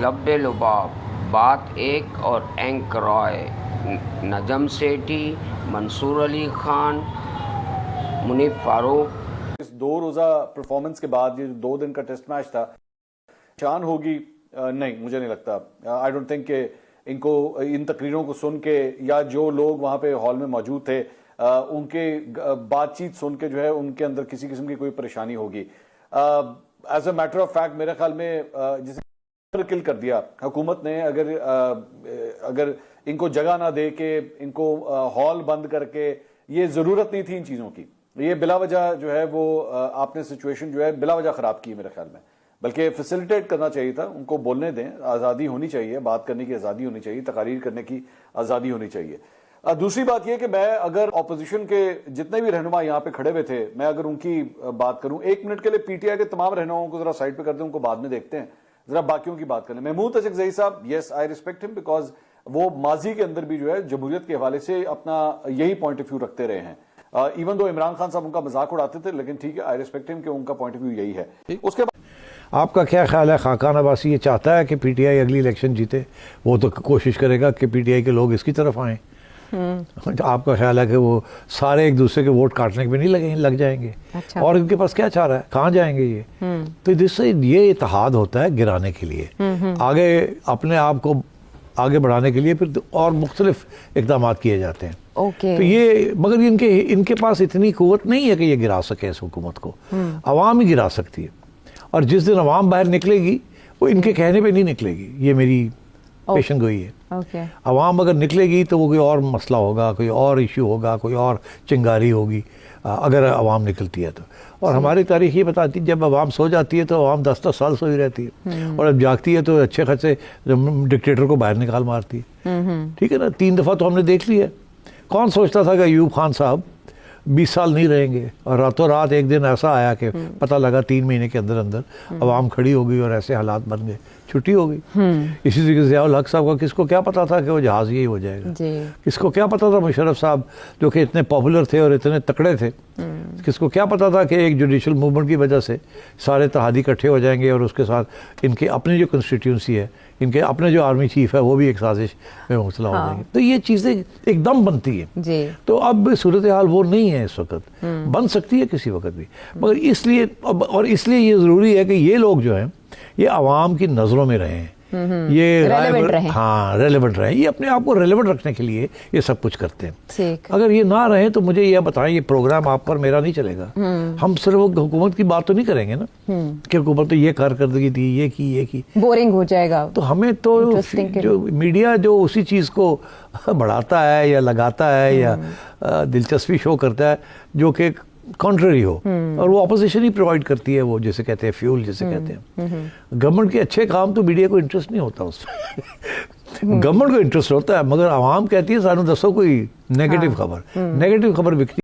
لبِ لباب، بات ایک اور اینک رائے، نجم سیٹھی، منصور علی خان، منیب فاروق۔ اس 2 روزہ پرفارمنس کے بعد یہ 2 دن کا ٹیسٹ میچ تھا، شان ہوگی نہیں، مجھے نہیں لگتا۔ آئی ڈونٹ تھنک کہ ان کو ان تقریروں کو سن کے یا جو لوگ وہاں پہ ہال میں موجود تھے ان کے بات چیت سن کے جو ہے ان کے اندر کسی قسم کی کوئی پریشانی ہوگی۔ As a matter of fact میرے خیال میں جسے کل کر دیا حکومت نے، اگر ان کو جگہ نہ دے کے ان کو ہال بند کر کے، یہ ضرورت نہیں تھی ان چیزوں کی، یہ بلا وجہ جو ہے وہ آپ نے سچویشن جو ہے بلا وجہ خراب کی میرے خیال میں، بلکہ فیسیلیٹیٹ کرنا چاہیے تھا، ان کو بولنے دیں، آزادی ہونی چاہیے، بات کرنے کی آزادی ہونی چاہیے، تقاریر کرنے کی آزادی ہونی چاہیے۔ دوسری بات یہ کہ میں اگر اپوزیشن کے جتنے بھی رہنما یہاں پہ کھڑے ہوئے تھے، میں اگر ان کی بات کروں 1 منٹ کے لیے، پی ٹی آئی کے تمام رہنماؤں کو ذرا سائڈ پہ کر دیں، ان کو بعد میں دیکھتے ہیں، ذرا باقیوں کی بات کریں۔ محمود اشرف صاحب، یس آئی ریسپیکٹ ہم، بیکاز وہ ماضی کے اندر بھی جو ہے جمہوریت کے حوالے سے اپنا یہی پوائنٹ آف ویو رکھتے رہے ہیں، ایون دو عمران خان صاحب ان کا مذاق اڑاتے تھے، لیکن ٹھیک ہے، آئی ریسپیکٹ ہم کہ ان کا پوائنٹ آف ویو یہی ہے۔ اس کے بعد آپ کا کیا خیال ہے؟ خاقان عباسی یہ چاہتا ہے کہ پی ٹی آئی اگلی الیکشن جیتے؟ وہ تو کوشش کرے گا کہ پی ٹی آئی کے لوگ اس کی طرف آئیں۔ آپ کا خیال ہے کہ وہ سارے ایک دوسرے کے ووٹ کاٹنے پہ نہیں لگ جائیں گے؟ اور ان کے پاس کیا چاہ رہا ہے؟ کہاں جائیں گے یہ؟ تو جس سے یہ اتحاد ہوتا ہے گرانے کے لیے، آگے اپنے آپ کو آگے بڑھانے کے لیے پھر اور مختلف اقدامات کیے جاتے ہیں۔ تو یہ مگر ان کے پاس اتنی قوت نہیں ہے کہ یہ گرا سکے اس حکومت کو، عوام ہی گرا سکتی ہے، اور جس دن عوام باہر نکلے گی وہ ان کے کہنے پہ نہیں نکلے گی، یہ میری پیشن گوئی ہے۔ عوام اگر نکلے گی تو وہ کوئی اور مسئلہ ہوگا، کوئی اور ایشو ہوگا، کوئی اور چنگاری ہوگی اگر عوام نکلتی ہے تو۔ اور ہماری تاریخ یہ بتاتی ہے جب عوام سو جاتی ہے تو عوام 10 سال سوئی رہتی ہے، اور جب جاگتی ہے تو اچھے خاصے ڈکٹیٹر کو باہر نکال مارتی ہے۔ ٹھیک ہے نا، 3 دفعہ تو ہم نے دیکھ لیا۔ کون سوچتا تھا کہ ایوب خان صاحب 20 سال نہیں رہیں گے، اور راتوں رات ایک دن ایسا آیا کہ پتہ لگا 3 مہینے کے اندر عوام کھڑی ہو گئی اور ایسے حالات بن گئے، چھٹی ہو گئی۔ اسی طریقے سے ضیاء الحق صاحب کا کس کو کیا پتا تھا کہ وہ جہاز یہی ہو جائے گا؟ کس کو کیا پتا تھا مشرف صاحب جو کہ اتنے پاپولر تھے اور اتنے تکڑے تھے، کس کو کیا پتا تھا کہ ایک جوڈیشل موومنٹ کی وجہ سے سارے اتحادی اکٹھے ہو جائیں گے، اور اس کے ساتھ ان کے اپنی جو کنسٹیٹیونسی ہے، ان کے اپنے جو آرمی چیف ہے وہ بھی ایک سازش میں مبتلا ہو جائیں گے۔ تو یہ چیزیں ایک دم بنتی ہیں۔ تو اب صورتحال وہ نہیں ہے اس وقت، بن سکتی ہے کسی وقت بھی، مگر اس لیے یہ ضروری ہے کہ یہ لوگ جو ہیں یہ عوام کی نظروں میں رہیں، یہ ریلیونٹ رہیں، یہ اپنے آپ کو ریلیونٹ رکھنے کے لیے یہ سب کچھ کرتے ہیں۔ اگر یہ نہ رہیں تو مجھے یہ بتائیں، یہ پروگرام آپ پر میرا نہیں چلے گا۔ ہم صرف حکومت کی بات تو نہیں کریں گے نا کہ حکومت تو یہ کارکردگی تھی، یہ کی بورنگ ہو جائے گا۔ تو ہمیں تو جو میڈیا جو اسی چیز کو بڑھاتا ہے یا لگاتا ہے یا دلچسپی شو کرتا ہے جو کہ کانٹرری ہو، اور وہ اپوزیشن ہی پرووائڈ کرتی ہے، وہ جسے کہتے ہیں فیول جسے کہتے ہیں۔ گورنمنٹ کے اچھے کام تو میڈیا کو انٹرسٹ نہیں ہوتا اس میں، گورنمنٹ کو انٹرسٹ ہوتا ہے، مگر عوام کہتی ہے سانو دسو کوئی نیگیٹو خبر، نیگیٹو خبر بکتی